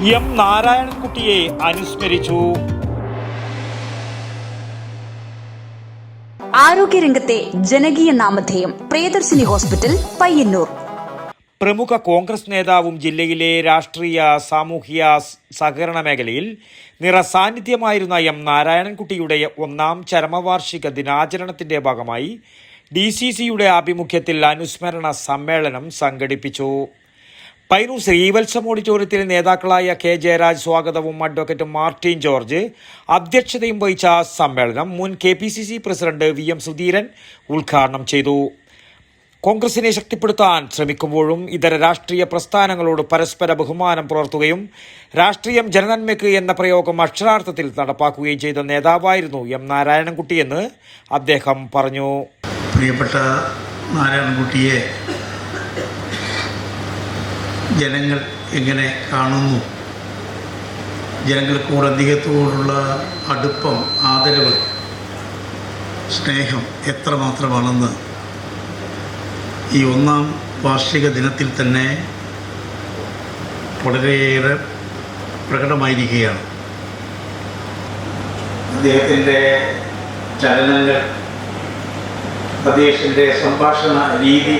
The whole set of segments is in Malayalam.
എം നാരായണൻകുട്ടിയെ അനുസ്മരിച്ചു. ആരോഗ്യരംഗത്തെ ജനകീയ നാമധേയം പ്രിയദർശിനി ഹോസ്പിറ്റൽ, പയ്യന്നൂർ. പ്രമുഖ കോൺഗ്രസ് നേതാവും ജില്ലയിലെ രാഷ്ട്രീയ സാമൂഹ്യ സഹകരണ മേഖലയിൽ നിറസാന്നിധ്യമായിരുന്ന എം നാരായണൻകുട്ടിയുടെ 1ാം ചരമവാർഷിക ദിനാചരണത്തിന്റെ ഭാഗമായി DCCയുടെ ആഭിമുഖ്യത്തിൽ അനുസ്മരണ സമ്മേളനം സംഘടിപ്പിച്ചു. പയ്യന്നൂർ ശ്രീവത്സം ഓഡിറ്റോറിയത്തിൽ നേതാക്കളായ കെ ജയരാജ് സ്വാഗതവും അഡ്വക്കേറ്റ് മാർട്ടിൻ ജോർജ് അധ്യക്ഷതയും വഹിച്ച സമ്മേളനം മുൻ KPCC പ്രസിഡന്റ് VM സുധീരൻ ഉദ്ഘാടനം ചെയ്തു. കോൺഗ്രസിനെ ശക്തിപ്പെടുത്താൻ ശ്രമിക്കുമ്പോഴും ഇതര രാഷ്ട്രീയ പ്രസ്ഥാനങ്ങളോട് പരസ്പര ബഹുമാനം പുലർത്തുകയും രാഷ്ട്രീയം ജനനന്മയ്ക്ക് എന്ന പ്രയോഗം അക്ഷരാർത്ഥത്തിൽ നടപ്പാക്കുകയും ചെയ്ത നേതാവായിരുന്നു എം നാരായണൻകുട്ടിയെന്ന് അദ്ദേഹം പറഞ്ഞു. പ്രിയപ്പെട്ട നാരായണൻകുട്ടിയെ ജനങ്ങൾ എങ്ങനെ കാണുന്നു, ജനങ്ങൾക്കൂടെ അദ്ദേഹത്തോടുള്ള അടുപ്പം, ആദരവ്, സ്നേഹം എത്രമാത്രമാണെന്ന് ഈ 1ാം വാർഷിക ദിനത്തിൽ തന്നെ വളരെയേറെ പ്രകടമായിരിക്കുകയാണ്. അദ്ദേഹത്തിൻ്റെ ചലനങ്ങൾ, അദ്ദേഹത്തിൻ്റെ സംഭാഷണ രീതി,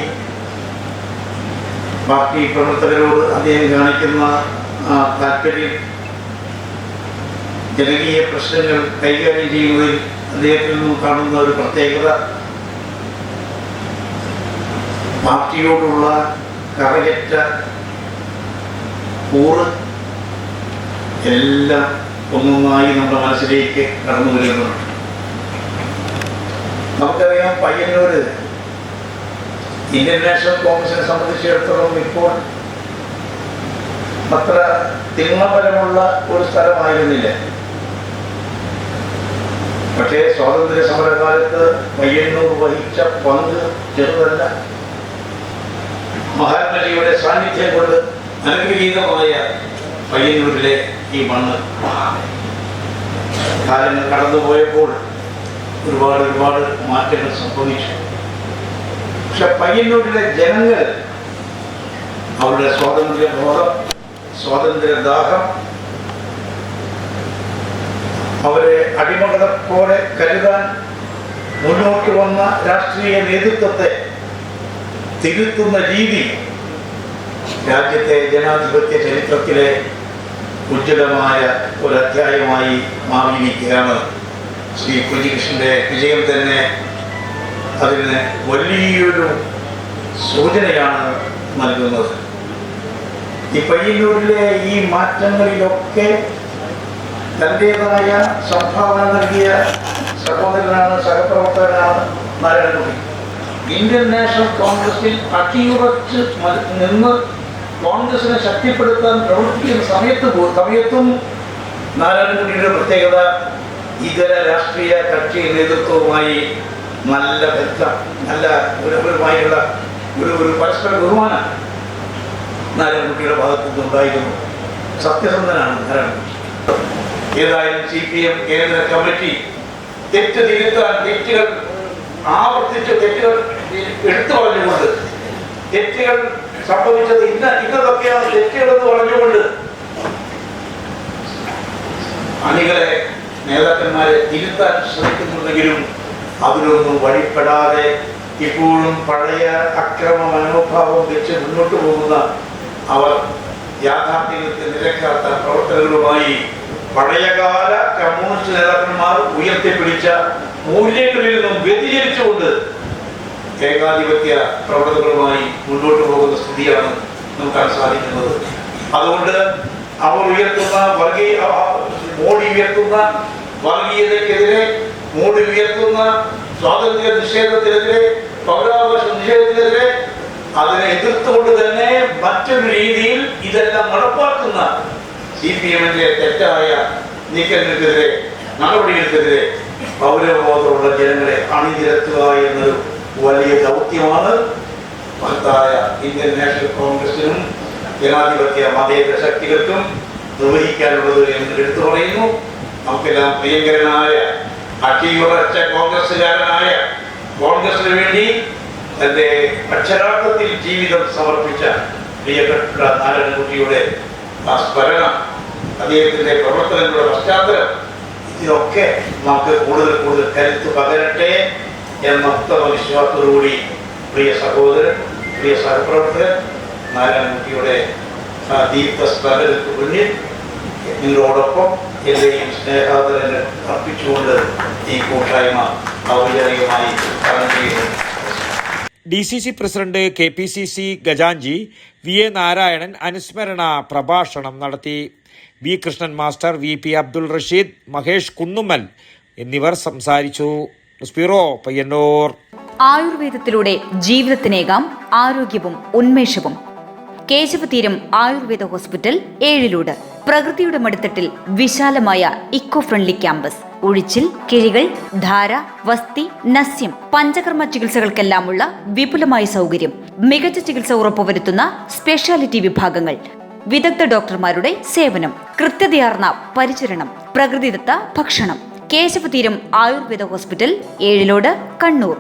പാർട്ടി പ്രവർത്തകരോട് അദ്ദേഹം കാണിക്കുന്ന താല്പര്യം, ജനകീയ പ്രശ്നങ്ങൾ കൈകാര്യം ചെയ്യുന്നതിൽ അദ്ദേഹത്തിൽ നിന്നും കാണുന്ന ഒരു പ്രത്യേകത, പാർട്ടിയോടുള്ള കറയറ്റ കൂറ് എല്ലാം ഒന്നൊന്നായി നമ്മുടെ മനസ്സിലേക്ക് കടന്നു വരുന്നുണ്ട്. നമുക്കറിയാം, പയ്യന്നൂർ ഇന്ത്യൻ നാഷണൽ കോൺഗ്രസിനെ സംബന്ധിച്ചിടത്തോളം ഇപ്പോൾ അത്ര തിന്മപരമുള്ള ഒരു സ്ഥലമായിരുന്നില്ല. പക്ഷേ സ്വാതന്ത്ര്യ സമരകാലത്ത് പയ്യന്നൂർ വഹിച്ച പങ്ക് ചെറുതല്ല. മഹാത്മജിയുടെ സാന്നിധ്യം കൊണ്ട് അനുഗ്രഹീതമായ പയ്യന്നൂരിലെ ഈ മണ്ണ് കാലങ്ങൾ കടന്നുപോയപ്പോൾ ഒരുപാട് മാറ്റങ്ങൾ സംഭവിച്ചു. പക്ഷെ പയ്യന്നൂരിലെ ജനങ്ങൾ അവരുടെ സ്വാതന്ത്ര്യബോധം, സ്വാതന്ത്ര്യദാഹം, അവരെ അടിമകളെപ്പോലെ കരുതാൻ മുന്നോട്ട് വന്ന രാഷ്ട്രീയ നേതൃത്വത്തെ തിരുത്തുന്ന രീതി രാജ്യത്തെ ജനാധിപത്യ ചരിത്രത്തിലെ ഉജ്ജ്വലമായ ഒരു അധ്യായമായി മാറിയിരിക്കുകയാണ്. ശ്രീ കുഞ്ഞികൃഷ്ണന്റെ വിജയം തന്നെ അതിന് വലിയൊരു സൂചനയാണ് നൽകുന്നത്. ഈ പയ്യന്നൂരിലെ ഈ മാറ്റങ്ങളിലൊക്കെ തൻ്റേതായ സംഭാവന നൽകിയ സഹോദരനാണ്, സഹപ്രവർത്തകനാണ് നാരായണൻകുട്ടി. ഇന്ത്യൻ നാഷണൽ കോൺഗ്രസിൽ അടിയുറച്ച് നിന്ന് കോൺഗ്രസിനെ ശക്തിപ്പെടുത്താൻ പ്രവർത്തിക്കുന്ന സമയത്തും നാരായണൻകുട്ടിയുടെ പ്രത്യേകത ഇതര രാഷ്ട്രീയ കക്ഷി നേതൃത്വവുമായി നല്ല ബന്ധം, നല്ല ഒരുമായുള്ള ഒരു പരസ്പര ബഹുമാനം നാരായണൻകുട്ടിയുടെ ഭാഗത്തു നിന്നുണ്ടായിരുന്നു. സത്യസന്ധനാണ് നാരായണൻകുട്ടി. ഏതായാലും CPM കേന്ദ്ര കമ്മിറ്റി തെറ്റ് തിരുത്താൻ, തെറ്റുകൾ ആവർത്തിച്ച് തെറ്റുകൾ എടുത്തു പറഞ്ഞുകൊണ്ട്, തെറ്റുകൾ സംഭവിച്ചത് ഇന്നതൊക്കെയാണ് തെറ്റുകളെന്ന് പറഞ്ഞുകൊണ്ട് അണികളെ, നേതാക്കന്മാരെ തിരുത്താൻ ശ്രമിക്കുന്നുണ്ടെങ്കിലും അതിലൊന്നും വഴിപ്പെടാതെ ഇപ്പോഴും പഴയ അക്രമ മനോഭാവം വെച്ച് മുന്നോട്ട് പോകുന്ന അവർ യാഥാർത്ഥ്യങ്ങൾക്ക് നിരക്കാത്ത പ്രവർത്തനങ്ങളുമായി പഴയകാല കമ്മ്യൂണിസ്റ്റ് നേതാക്കന്മാർ ഉയർത്തിപ്പിടിച്ച മൂല്യങ്ങളിൽ നിന്നും വ്യതിചലിച്ചുകൊണ്ട് ഏകാധിപത്യ പ്രവണതകളുമായി മുന്നോട്ട് പോകുന്ന സ്ഥിതിയാണ് നോക്കാൻ സാധിക്കുന്നത്. അതുകൊണ്ട് അവർ ഉയർത്തുന്ന മോഡി ഉയർത്തുന്ന വർഗീയതയ്ക്കെതിരെ, മോഡി ഉയർത്തുന്ന സ്വാതന്ത്ര്യ നിഷേധത്തിനെതിരെ, പൗരാവകാശ നിഷേധത്തിനെതിരെ അതിനെ എതിർത്തുകൊണ്ട് തന്നെ മറ്റൊരു രീതിയിൽ ഇതെല്ലാം നടപ്പാക്കുന്ന CPMന്റെ തെറ്റായ നീക്കങ്ങൾക്കെതിരെ, നടപടികൾക്കെതിരെ പൗരബോധമുള്ള ജനങ്ങളെ അണിനിരത്തുക എന്നൊരു വലിയ ദൗത്യമാണ് മഹത്തായ ഇന്ത്യൻ നാഷണൽ കോൺഗ്രസിനും ജനാധിപത്യ മതേതര ശക്തികൾക്കും നിർവഹിക്കാനുള്ളത് എന്ന് എടുത്തു പറയുന്നു. നമുക്കെല്ലാം പ്രിയങ്കരനായ അടിയുറച്ച കോൺഗ്രസുകാരനായ, കോൺഗ്രസിന് വേണ്ടി തന്റെ അക്ഷരാർത്ഥത്തിൽ ജീവിതം സമർപ്പിച്ച പ്രിയപ്പെട്ട നാരായണൻകുട്ടിയുടെ ആ സ്മരണ അദ്ദേഹത്തിൻ്റെ പ്രവർത്തനങ്ങളുടെ പശ്ചാത്തലം ഇതിനൊക്കെ നമുക്ക് കൂടുതൽ കൂടുതൽ കരുത്ത് പകരട്ടെ എന്ന ഉത്തമ വിശ്വാസത്തോടുകൂടി പ്രിയ സഹോദരൻ, പ്രിയ സഹപ്രവർത്തകൻ നാരായണൻകുട്ടിയുടെ ദീപ്തസ്മരണയ്ക്ക് മുന്നിൽ നിങ്ങളോടൊപ്പം എൻ്റെയും സ്നേഹാദരങ്ങൾ അർപ്പിച്ചുകൊണ്ട് ഈ കൂട്ടായ്മ ഔപചാരികമായി ഉദ്ഘാടനം ചെയ്യുന്നു. DCC പ്രസിഡന്റ് KPCC ഖജാൻജി VA നാരായണൻ അനുസ്മരണ പ്രഭാഷണം നടത്തി. V Krishnan master, VP Abdul Rasheed, Mahesh Kunnummal എന്നിവർ സംസാരിച്ചു. സ്പിറോ പയ്യന്നൂർ. ആയുർവേദത്തിലൂടെ ജീവിതത്തിനേകാം ആരോഗ്യവും ഉന്മേഷവും. കേശവതീരം ആയുർവേദ ഹോസ്പിറ്റൽ, ഏഴിലൂട്. പ്രകൃതിയുടെ മടിത്തട്ടിൽ വിശാലമായ ഇക്കോ ഫ്രണ്ട്ലി ക്യാമ്പസ്. ഉഴിച്ചിൽ, കിഴികൾ, ധാര, വസ്തി, നസ്യം, പഞ്ചകർമ്മ ചികിത്സകൾക്കെല്ലാമുള്ള വിപുലമായ സൗകര്യം. മികച്ച ചികിത്സ ഉറപ്പുവരുത്തുന്ന സ്പെഷ്യാലിറ്റി വിഭാഗങ്ങൾ. വിദഗ്ധ ഡോക്ടർമാരുടെ സേവനം. കൃത്യതയാർന്ന പരിചരണം. പ്രകൃതിദത്ത ഭക്ഷണം. കേശവതീരം ആയുർവേദ ഹോസ്പിറ്റൽ, ഏഴിലോട്, കണ്ണൂർ.